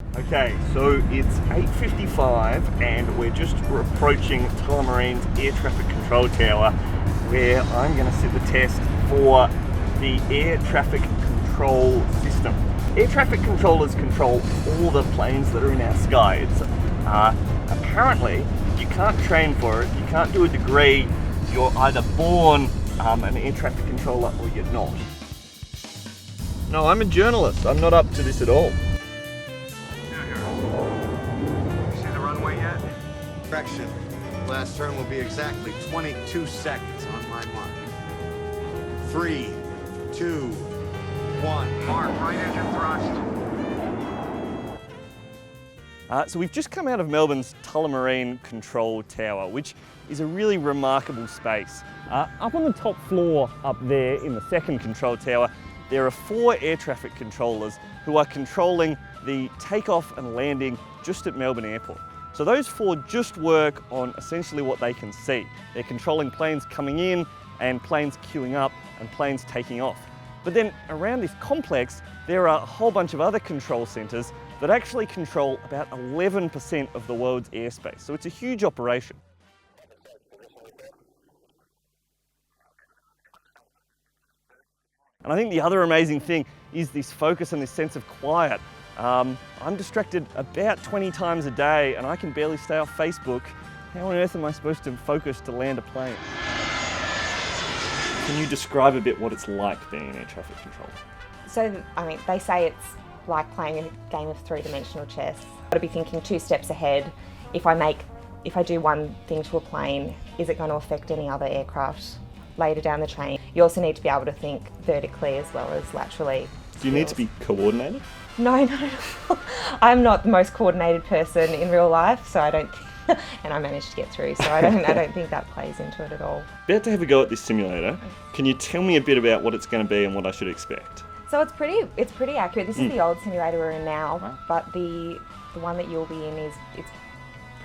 Okay, so it's 8:55 and we're just approaching Tullamarine's air traffic control tower, where I'm going to sit the test for the air traffic control system. Air traffic controllers control all the planes that are in our skies. Apparently, you can't train for it, you can't do a degree, you're either born an air traffic controller or you're not. No, I'm a journalist, I'm not up to this at all. Correction. Last turn will be exactly 22 seconds on my mark. 3, 2, 1. Mark, right engine thrust. So we've just come out of Melbourne's Tullamarine Control Tower, which is a really remarkable space. Up on the top floor up there in the second control tower, there are 4 air traffic controllers who are controlling the takeoff and landing just at Melbourne Airport. So those 4 just work on essentially what they can see. They're controlling planes coming in and planes queuing up and planes taking off. But then around this complex, there are a whole bunch of other control centres that actually control about 11% of the world's airspace. So it's a huge operation. And I think the other amazing thing is this focus and this sense of quiet. I'm distracted about 20 times a day and I can barely stay off Facebook. How on earth am I supposed to focus to land a plane? Can you describe a bit what it's like being an air traffic controller? So, I mean, they say it's like playing a game of 3-dimensional chess. I've got to be thinking 2 steps ahead. If I do one thing to a plane, is it going to affect any other aircraft later down the train? You also need to be able to think vertically as well as laterally. Do you need to be coordinated? No. I'm not the most coordinated person in real life, so I don't, and I managed to get through, so I don't think that plays into it at all. About to have a go at this simulator. Can you tell me a bit about what it's going to be and what I should expect? So it's pretty accurate. This is the old simulator we're in now, but the one that you'll be in it's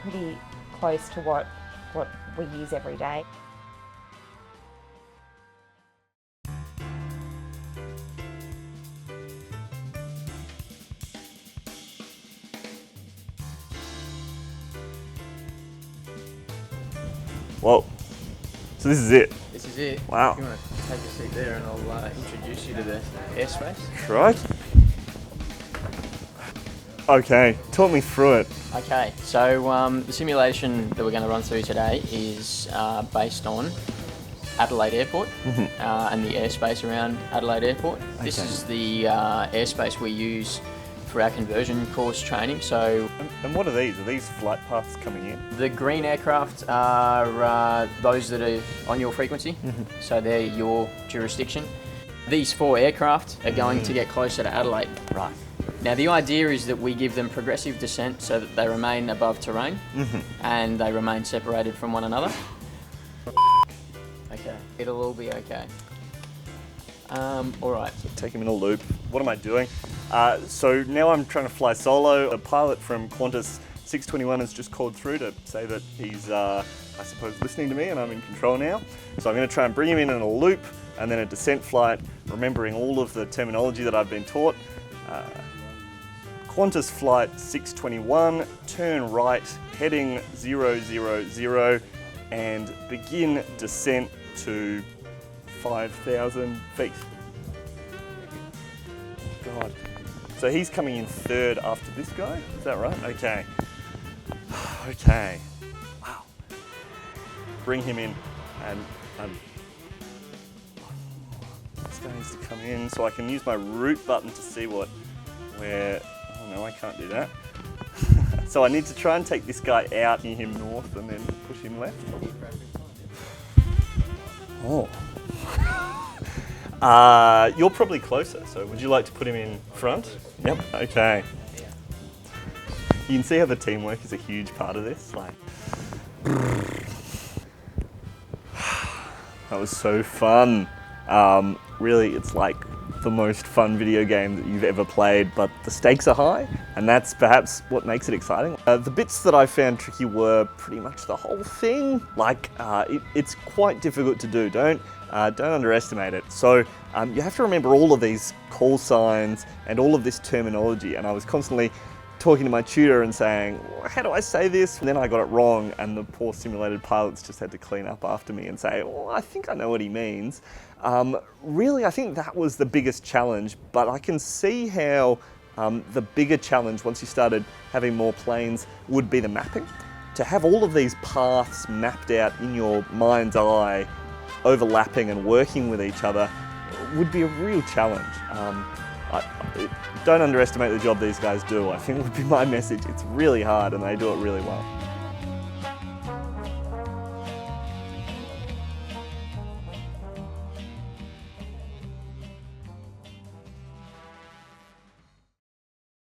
pretty close to what we use every day. Whoa, so this is it? This is it. Wow. If you want to take a seat there and I'll introduce you to the airspace. Right. Okay, talk me through it. Okay, so the simulation that we're going to run through today is based on Adelaide Airport and the airspace around Adelaide Airport. Okay. This is the airspace we use for our conversion course training. So, and what are these? Are these flight paths coming in? The green aircraft are those that are on your frequency, so they're your jurisdiction. These 4 aircraft are going to get closer to Adelaide. Right. Now the idea is that we give them progressive descent so that they remain above terrain and they remain separated from one another. Okay, it'll all be okay. Alright. So take him in a loop. What am I doing? So now I'm trying to fly solo. A pilot from Qantas 621 has just called through to say that he's, I suppose, listening to me and I'm in control now. So I'm going to try and bring him in a loop and then a descent flight, remembering all of the terminology that I've been taught. Qantas flight 621, turn right, heading 000 and begin descent to 5,000 feet. God. So he's coming in 3rd after this guy, is that right? Okay. Okay. Wow. Bring him in and this guy needs to come in so I can use my route button to see oh no, I can't do that. So I need to try and take this guy out, near him north and then push him left. Oh. You're probably closer, so would you like to put him in front? Yep, okay. You can see how the teamwork is a huge part of this. That was so fun. Really, it's like the most fun video game that you've ever played, but the stakes are high, and that's perhaps what makes it exciting. The bits that I found tricky were pretty much the whole thing. It's quite difficult to do. Don't underestimate it. So you have to remember all of these call signs and all of this terminology, and I was constantly talking to my tutor and saying, how do I say this? And then I got it wrong, and the poor simulated pilots just had to clean up after me and say, well, I think I know what he means. Really, I think that was the biggest challenge, but I can see how the bigger challenge once you started having more planes would be the mapping. To have all of these paths mapped out in your mind's eye, overlapping and working with each other, would be a real challenge. Don't underestimate the job these guys do, I think would be my message. It's really hard and they do it really well.